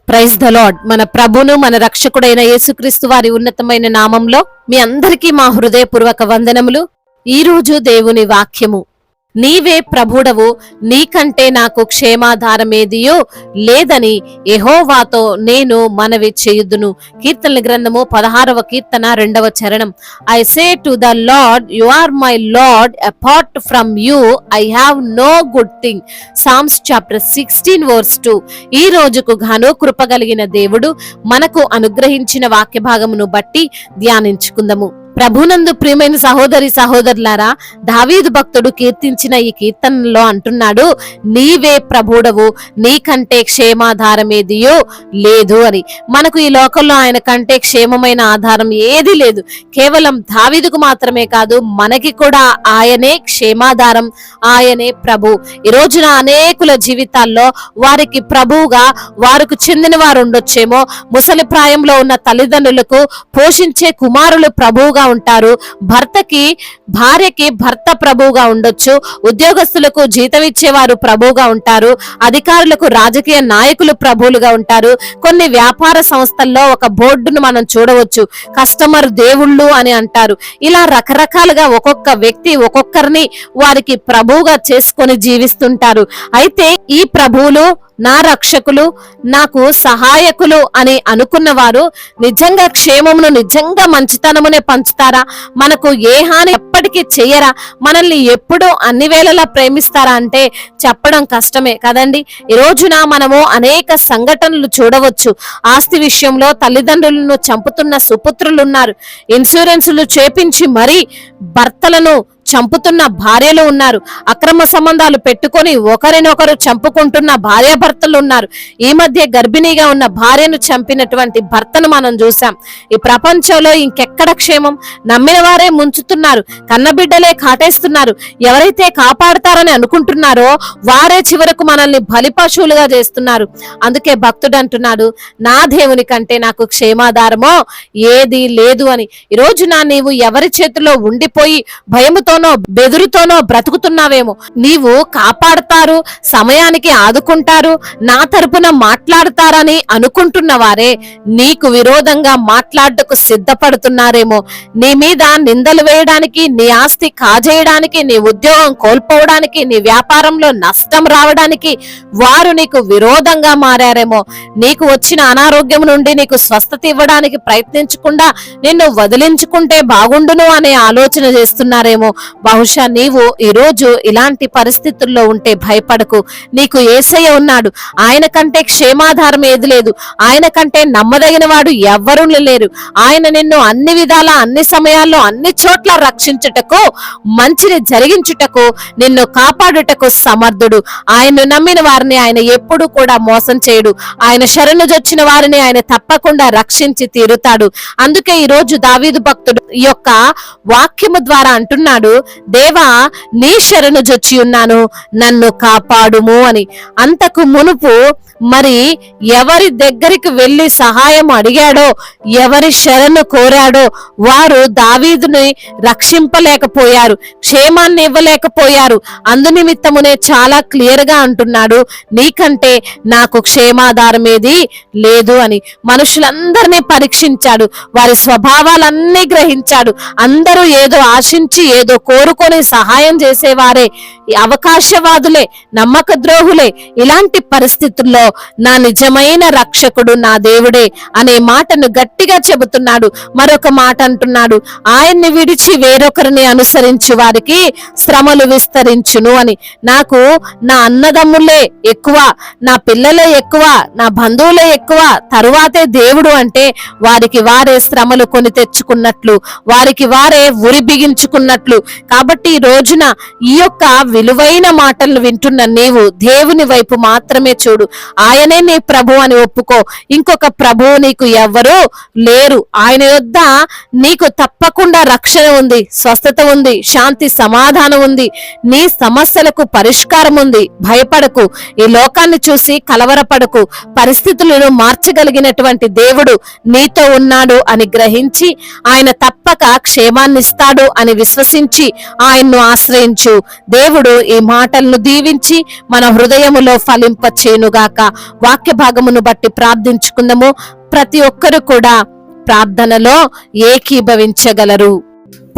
Praise the lord. మన ప్రభును మన రక్షకుడైన యేసుక్రీస్తు వారి ఉన్నతమైన నామంలో మీ అందరికీ మా హృదయపూర్వక వందనములు. ఈ రోజు దేవుని వాక్యము, నీవే ప్రభుడవు, నీకంటే నాకు క్షేమాధారమేదియో లేదని యెహోవాతో నేను మనవి చేయుదును. కీర్తనల గ్రంథము 16వ కీర్తన 2వ చరణం. I say to the Lord, you are my Lord, apart from you I have no good thing. Psalms chapter 16 verse 2. ఈ రోజుకు గాను కృపగలిగిన దేవుడు మనకు అనుగ్రహించిన వాక్య భాగమును బట్టి ధ్యానించుకుందాము. ప్రభునందు ప్రియమైన సహోదరి సహోదరులారా, దావీదు భక్తుడు కీర్తించిన ఈ కీర్తనలో అంటున్నాడు, నీవే ప్రభుడవు, నీకంటే క్షేమాధారమేదియో లేదు అని. మనకు ఈ లోకంలో ఆయన కంటే క్షేమమైన ఆధారం ఏది లేదు. కేవలం దావీదుకు మాత్రమే కాదు, మనకి కూడా ఆయనే క్షేమాధారం, ఆయనే ప్రభు. ఈ రోజున అనేకుల జీవితాల్లో వారికి ప్రభువుగా వారికి చెందిన వారు ఉండొచ్చేమో. ముసలి ప్రాయంలో ఉన్న తల్లిదండ్రులకు పోషించే కుమారులు ప్రభువుగా ఉంటారు. భార్యకి భర్త ప్రభువుగా ఉండొచ్చు. ఉద్యోగస్తులకు జీతం ఇచ్చేవారు ప్రభువుగా ఉంటారు. అధికారులకు రాజకీయ నాయకులు ప్రభువులుగా ఉంటారు. కొన్ని వ్యాపార సంస్థల్లో ఒక బోర్డును మనం చూడవచ్చు, కస్టమర్ దేవుళ్ళు అని అంటారు. ఇలా రకరకాలుగా ఒక్కొక్క వ్యక్తి ఒక్కొక్కరిని వారికి ప్రభువుగా చేసుకొని జీవిస్తుంటారు. అయితే ఈ ప్రభువులు నా రక్షకులు, నాకు సహాయకులు అని అనుకున్న వారు నిజంగా క్షేమమును, నిజంగా మంచితనమునే పంచుతారా? మనకు ఏ హాని ఎప్పటికీ చెయ్యరా? మనల్ని ఎప్పుడూ అన్ని వేళలా ప్రేమిస్తారా అంటే చెప్పడం కష్టమే కదండి. ఈ రోజున మనము అనేక సంఘటనలు చూడవచ్చు. ఆస్తి విషయంలో తల్లిదండ్రులను చంపుతున్న సుపుత్రులు ఉన్నారు. ఇన్సూరెన్సులు చేపించి మరీ భర్తలను చంపుతున్న భార్యలు ఉన్నారు. అక్రమ సంబంధాలు పెట్టుకొని ఒకరినొకరు చంపుకుంటున్న భార్యాభర్తలు ఉన్నారు. ఈ మధ్య గర్భిణీగా ఉన్న భార్యను చంపినటువంటి భర్తను మనం చూసాం. ఈ ప్రపంచంలో ఇంకెక్కడ క్షేమం? నమ్మిన వారే ముంచుతున్నారు, కన్నబిడ్డలే కాటేస్తున్నారు. ఎవరైతే కాపాడతారని అనుకుంటున్నారో వారే చివరకు మనల్ని బలిపశువులుగా చేస్తున్నారు. అందుకే భక్తుడు అంటున్నాడు, నా దేవుని కంటే నాకు క్షేమాధారమో ఏది లేదు అని. ఈ రోజున నీవు ఎవరి చేతిలో ఉండిపోయి భయముతో బెదురుతోనో బ్రతుకుతున్నావేమో. నీవు కాపాడతారు, సమయానికి ఆదుకుంటారు, నా తరపున మాట్లాడతారని అనుకుంటున్న వారే నీకు విరోధంగా మాట్లాడటకు సిద్ధపడుతున్నారేమో. నీ మీద నిందలు వేయడానికి, నీ ఆస్తి కాజేయడానికి, నీ ఉద్యోగం కోల్పోవడానికి, నీ వ్యాపారంలో నష్టం రావడానికి వారు నీకు విరోధంగా మారారేమో. నీకు వచ్చిన అనారోగ్యం నుండి నీకు స్వస్థత ఇవ్వడానికి ప్రయత్నించకుండా నిన్ను వదిలించుకుంటే బాగుండును అనే ఆలోచన చేస్తున్నారేమో. బహుశా నీవు ఈరోజు ఇలాంటి పరిస్థితుల్లో ఉంటే భయపడకు. నీకు యేసయ్య ఉన్నాడు. ఆయన కంటే క్షేమాధారం ఏది లేదు. ఆయన కంటే నమ్మదగిన వాడు ఎవ్వరూ లేరు. ఆయన నిన్ను అన్ని విధాలా, అన్ని సమయాల్లో, అన్ని చోట్ల రక్షించుటకు, మంచిని జరిగించుటకు, నిన్ను కాపాడుటకు సమర్థుడు. ఆయన్ను నమ్మిన వారిని ఆయన ఎప్పుడు కూడా మోసం చేయడు. ఆయన శరణుజొచ్చిన వారిని ఆయన తప్పకుండా రక్షించి తీరుతాడు. అందుకే ఈ రోజు దావీదు భక్తుడు ఈ యొక్క వాక్యము ద్వారా అంటున్నాడు, దేవా నీ శరణు జొచ్చి ఉన్నాను, నన్ను కాపాడుము అని. అంతకు మునుపు మరి ఎవరి దగ్గరికి వెళ్లి సహాయం అడిగాడో, ఎవరి శరణు కోరాడో వారు దావీదుని రక్షింపలేకపోయారు, క్షేమాన్ని ఇవ్వలేకపోయారు. అందునిమిత్తమునే చాలా క్లియర్ గా అంటున్నాడు, నీకంటే నాకు క్షేమాధారం ఏది లేదు అని. మనుషులందరినీ పరీక్షించాడు, వారి స్వభావాలన్నీ గ్రహించాడు. అందరూ ఏదో ఆశించి ఏదో కోరుకొని సహాయం చేసేవారే, అవకాశవాదులే, నమ్మక ద్రోహులే. ఇలాంటి పరిస్థితుల్లో నా నిజమైన రక్షకుడు నా దేవుడే అనే మాటను గట్టిగా చెబుతున్నాడు. మరొక మాట అంటున్నాడు, ఆయన్ని విడిచి వేరొకరిని అనుసరించు వారికి శ్రమలు విస్తరించును అని. నాకు నా అన్నదమ్ములే ఎక్కువ, నా పిల్లలే ఎక్కువ, నా బంధువులే ఎక్కువ, తరువాతే దేవుడు అంటే వారికి వారే శ్రమలు కొని తెచ్చుకున్నట్లు, వారికి వారే ఉరి బిగించుకున్నట్లు. కాబట్టి ఈ రోజున ఈ యొక్క విలువైన మాటలు వింటున్న నీవు దేవుని వైపు మాత్రమే చూడు. ఆయనే నీ ప్రభు అని ఒప్పుకో. ఇంకొక ప్రభువు నీకు ఎవ్వరూ లేరు. ఆయన యొద్ద నీకు తప్పకుండా రక్షణ ఉంది, స్వస్థత ఉంది, శాంతి సమాధానం ఉంది, నీ సమస్యలకు పరిష్కారం ఉంది. భయపడకు, ఈ లోకాన్ని చూసి కలవరపడకు. పరిస్థితులను మార్చగలిగినటువంటి దేవుడు నీతో ఉన్నాడు అని గ్రహించి ఆయన తప్పక క్షేమాన్నిస్తాడు అని విశ్వసించి వచ్చి ఆయన్ను ఆశ్రయించు. దేవుడు ఈ మాటలను దీవించి మన హృదయములో ఫలింపచేయునుగాక. వాక్య భాగమును బట్టి ప్రార్థించుకుందాము. ప్రతి ఒక్కరు కూడా ప్రార్థనలో ఏకీభవించగలరు.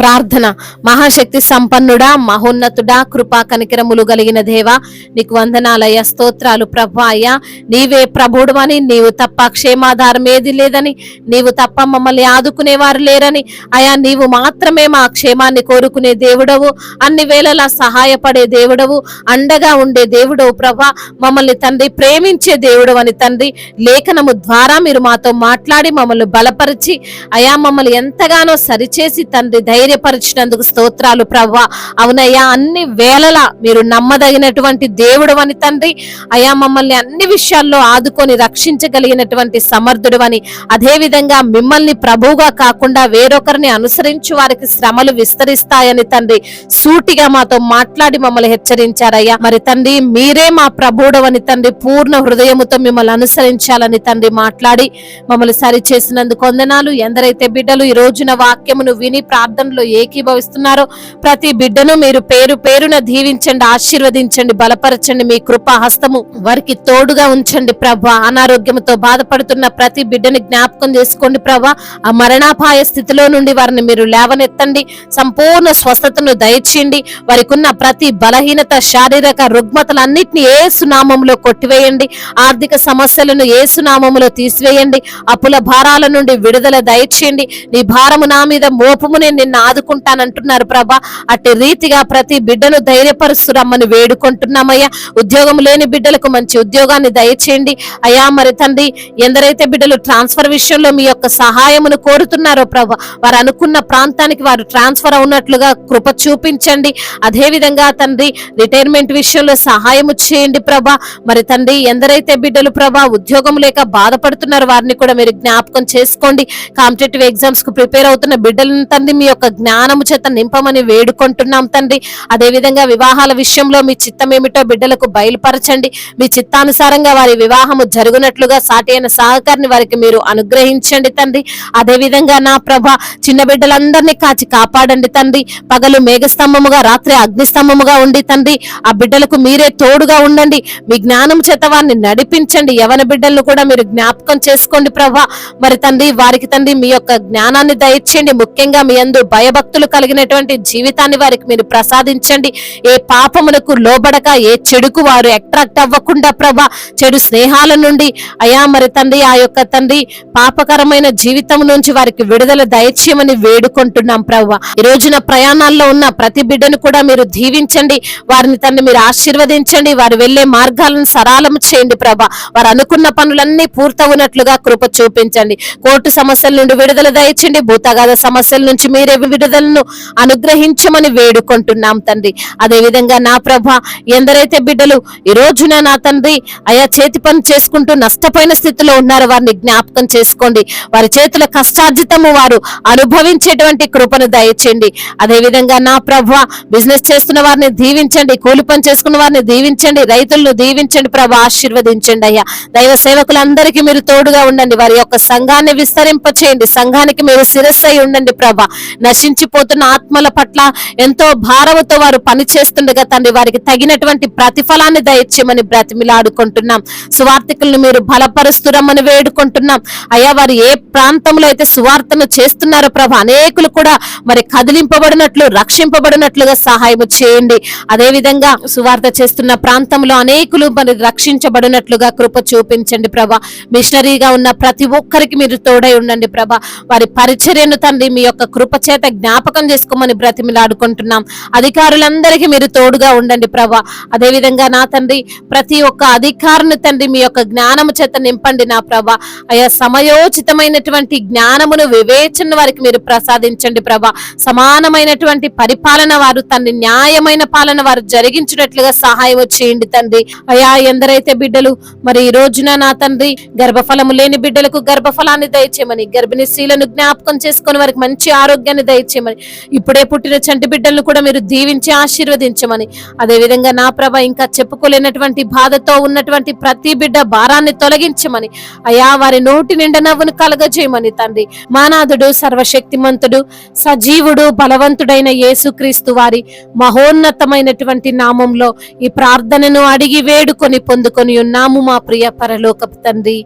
ప్రార్థన. మహాశక్తి సంపన్నుడా, మహోన్నతుడా, కృపా కనికరములు కలిగిన దేవా, నీకు వందనాలయ్య, స్తోత్రాలు ప్రభా. అయ్యా, నీవే ప్రభువువని, నీవు తప్ప క్షేమాధారం ఏది లేదని, నీవు తప్ప మమ్మల్ని ఆదుకునేవారు లేరని, అయా నీవు మాత్రమే మా క్షేమాన్ని కోరుకునే దేవుడవు, అన్ని వేళలా సహాయపడే దేవుడవు, అండగా ఉండే దేవుడవు ప్రభా. మమ్మల్ని తండ్రి ప్రేమించే దేవుడు అని తండ్రి లేఖనము ద్వారా మీరు మాతో మాట్లాడి మమ్మల్ని బలపరిచి అయా మమ్మల్ని ఎంతగానో సరిచేసి తండ్రి ధైర్యపరిచినందుకు స్తోత్రాలు ప్రభా. అవునయ్యా, అన్ని వేళలా మీరు నమ్మదగినటువంటి దేవుడు అని తండ్రి. అయా మమ్మల్ని అన్ని విషయాల్లో ఆదుకొని రక్షించగలిగినటువంటి సమర్థుడు అని, అదే విధంగా మిమ్మల్ని ప్రభువుగా కాకుండా వేరొకరిని అనుసరించు వారికి శ్రమలు విస్తరిస్తాయని తండ్రి సూటిగా మాతో మాట్లాడి మమ్మల్ని హెచ్చరించారయ్యా. మరి తండ్రి మీరే మా ప్రభువుడు అని తండ్రి పూర్ణ హృదయముతో మిమ్మల్ని అనుసరించాలని తండ్రి మాట్లాడి మమ్మల్ని సరి చేసినందుకు వందనాలు. ఎందరైతే బిడ్డలు ఈ రోజున వాక్యమును విని ప్రార్థనలో ఏకీభవిస్తున్నారో ప్రతి బిడ్డను మీరు పేరు పేరున దీవించండి, ఆశీర్వదించండి, బలపరచండి. మీ కృపా హస్తము వారికి తోడుగా ఉంచండి ప్రభా. అనారోగ్యంతో బాధపడుతున్న ప్రతి బిడ్డని జ్ఞాపకం చేసుకోండి ప్రభా. ఆ మరణాపాయ స్థితిలో నుండి వారిని మీరు లేవనెత్తండి, సంపూర్ణ స్వస్థతను దయచేయండి. వారికి ఉన్న ప్రతి బలహీనత, శారీరక రుగ్మతలన్నిటిని యేసు నామములో కొట్టివేయండి. ఆర్థిక సమస్యలను యేసు నామములో తీసివేయండి. అప్పుల భారాల నుండి విడుదల దయచేయండి. నీ భారము నా మీద మోపము, నేను నిన్ను ఆదుకుంటానంటున్నారు ప్రభా. అట్టి రీతిగా ప్రతి బిడ్డను ధైర్యపరుస్తూ రమ్మని వేడుకుంటున్నామయ్యా. ఉద్యోగం లేని బిడ్డలకు మంచి ఉద్యోగాన్ని దయచేయండి అయ్యా. మరి తండ్రి ఎందరైతే బిడ్డలు ట్రాన్స్ఫర్ విషయంలో మీ యొక్క సహాయమును కోరుతున్నారో ప్రభా, వారు అనుకున్న ప్రాంతానికి వారు ట్రాన్స్ఫర్ అవునట్లుగా కృప చూపించండి. అదే విధంగా తండ్రి రిటైర్మెంట్ విషయంలో సహాయము చేయండి ప్రభా. మరి తండ్రి ఎందరైతే బిడ్డలు ప్రభా ఉద్యోగం లేక బాధపడుతున్నారు వారిని కూడా మీరు జ్ఞాపకం చేసుకోండి. కాంపిటేటివ్ ఎగ్జామ్స్ కు ప్రిపేర్ అవుతున్న బిడ్డలను తండ్రి మీ యొక్క జ్ఞానము చేత నింపమని వేడుకుంటున్నాం తండ్రి. అదే విధంగా వివాహాల విషయంలో మీ చిత్తం ఏమిటో బిడ్డలకు బయలుపరచండి. మీ చిత్తానుసారంగా వారి వివాహము జరుగునట్లుగా సాటి అయిన సహకారిని వారికి మీరు అనుగ్రహించండి తండ్రి. అదే విధంగా నా ప్రభా చిన్న బిడ్డలందరినీ కాచి కాపాడండి తండ్రి. పగలు మేఘస్తంభముగా, రాత్రి అగ్నిస్తంభముగా ఉండి తండ్రి ఆ బిడ్డలకు మీరే తోడుగా ఉండండి. మీ జ్ఞానం చేత వారిని నడిపించండి. యవన బిడ్డలను కూడా మీరు జ్ఞాపకం చేసుకోండి ప్రభా. మరి తండ్రి వారికి తండ్రి మీ యొక్క జ్ఞానాన్ని దయచేయండి. ముఖ్యంగా మీ యందు భయభక్తులు కలిగినటువంటి జీవితాన్ని వారికి మీరు ప్రసాదించండి. ఏ పాపమునకు లోబడక, ఏ చెడుకు వారు అట్రాక్ట్ అవ్వకుండా ప్రభా, చెడు స్నేహాల నుండి అయా మరి తండ్రి ఆ యొక్క తండ్రి పాపకరమైన జీవితం నుంచి వారికి విడుదల దయచేయమని వేడుకుంటున్నాం ప్రభా. ఈ రోజున ప్రయాణాల్లో ఉన్న ప్రతి బిడ్డను కూడా మీరు దీవించండి. వారిని తండ్రి మీరు ఆశీర్వదించండి. వారు వెళ్లే మార్గాలను సరళం చేయండి ప్రభా. వారు అనుకున్న పనులన్నీ పూర్తవునట్లుగా కృప చూపించండి. కోర్టు సమస్యల నుండి విడుదల దయచేయండి. భూతగాథ సమస్యల నుంచి మీరే విడుదలను అనుగ్రహించమని వేడుకుంటున్నాం తండ్రి. అదే విధంగా నా ప్రభా ఎందరైతే బిడ్డలు ఈ రోజున నా తండ్రి అయా చేతి పని చేసుకుంటూ నష్టపోయిన స్థితిలో ఉన్నారో వారిని జ్ఞాపకం చేసుకోండి. వారి చేతుల కష్టార్జితము వారు అనుభవించేటువంటి కృపను దయచేయండి. అదే విధంగా నా ప్రభా బిజినెస్ చేస్తున్న వారిని దీవించండి, కూలి పని చేసుకున్న వారిని దీవించండి, రైతులను దీవించండి ప్రభా, ఆశీర్వదించండి అయ్యా. దైవ సేవకులందరికీ మీరు తోడుగా ఉండండి. వారి యొక్క సంఘాన్ని విస్తరింప చేయండి. సంఘానికి మీరు శిరస్సు అయి ఉండండి ప్రభా. నశించిపోతున్న ఆత్మల పట్ల ఎంతో భారముతో వారు పని చేస్తుండగా తండ్రి వారికి తగినటువంటి ప్రతిఫలాన్ని దయచేయమని బ్రతిమిలాడుకుంటున్నాం. సువార్థికులను మీరు బలపరుస్తురమ్మని వేడుకుంటున్నాం అయ్యా. వారు ఏ ప్రాంతంలో అయితే సువార్తను చేస్తున్నారో ప్రభా, అనేకులు కూడా మరి కదిలింపబడినట్లు, రక్షింపబడినట్లుగా సహాయం చేయండి. అదే విధంగా సువార్త చేస్తున్న ప్రాంతంలో అనేకులు మరి రక్షించబడినట్లుగా కృప చూపించండి ప్రభా. మిషనరీగా ఉన్న ప్రతి ఒక్కరికి మీరు తోడై ఉండండి ప్రభా. వారి పరిచర్యను తండ్రి మీ యొక్క కృప చేత జ్ఞాపకం చేసుకోమని బ్రతిమిలాడుకుంటున్నాం. అధికారులందరికీ మీరు తోడుగా ఉండండి ప్రభా. అదే విధంగా నా తండ్రి ప్రతి ఒక్క అధికారిని తండ్రి మీ యొక్క జ్ఞానము చేత నింపండి నా ప్రభా. అయా సమయోచితమైనటువంటి జ్ఞానమును, వివేచన వారికి మీరు ప్రసాదించండి ప్రభా. సమానమైనటువంటి పరిపాలన వారు తండ్రి, న్యాయమైన పాలన వారు జరిగించినట్లుగా సహాయం చేయండి తండ్రి. అయా ఎందరైతే బిడ్డలు మరి ఈ రోజున నా తండ్రి గర్భఫలము లేని బిడ్డలకు గర్భఫలాన్ని దయచేయమని, గర్భిణీ స్త్రీలను జ్ఞాపకం చేసుకొని వారికి మంచి ఆరోగ్యాన్ని దయచేయమని, ఇప్పుడే పుట్టిన చంటి బిడ్డలను కూడా మీరు దీవించి ఆశీర్వదించమని, అదేవిధంగా నా ప్రభ ఇంకా చెప్పుకోలేనటువంటి బాధతో ఉన్నటువంటి ప్రతి బిడ్డ భారాన్ని తొలగించమని అయా, వారి నోటి నిండా నవ్వును కలగజేయమని తండ్రి. మానాథుడు, సర్వశక్తిమంతుడు, సజీవుడు, బలవంతుడైన యేసుక్రీస్తు వారి మహోన్నతమైనటువంటి నామంలో ఈ ప్రార్థనను అడిగి వేడుకొని పొందుకొని ఉన్నాము మా ప్రియ పరలోకపు తండ్రి.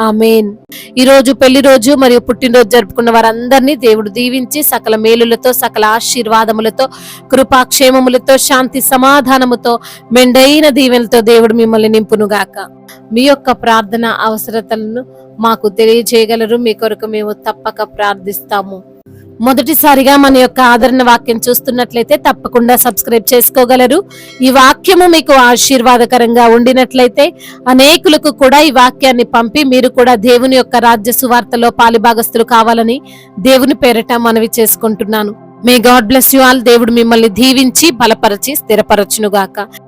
ఆమేన్. ఈ రోజు పెళ్లి రోజు మరియు పుట్టినరోజు జరుపుకున్న వారందరినీ దేవుడు దీవించి సకల మేలులతో, సకల ఆశీర్వాదములతో, కృపాక్షేమములతో, శాంతి సమాధానముతో, మెండైన దీవెనలతో దేవుడు మిమ్మల్ని నింపునుగాక. మీ యొక్క ప్రార్థన అవసరతలను మాకు తెలియజేయగలరు. మీ కొరకు మేము తప్పక ప్రార్థిస్తాము. మొదటిసారిగా మన యొక్క ఆదరణ వాక్యం చూస్తున్నట్లయితే తప్పకుండా సబ్స్క్రైబ్ చేసుకోగలరు. ఈ వాక్యము మీకు ఆశీర్వాదకరంగా ఉండినట్లయితే అనేకులకు కూడా ఈ వాక్యాన్ని పంపి మీరు కూడా దేవుని యొక్క రాజ్య సువార్తలో పాలిభాగస్తులు కావాలని దేవుని పేరట మనవి చేసుకుంటున్నాను. May God bless you all. దేవుడు మిమ్మల్ని దీవించి బలపరచి స్థిరపరచునుగాక.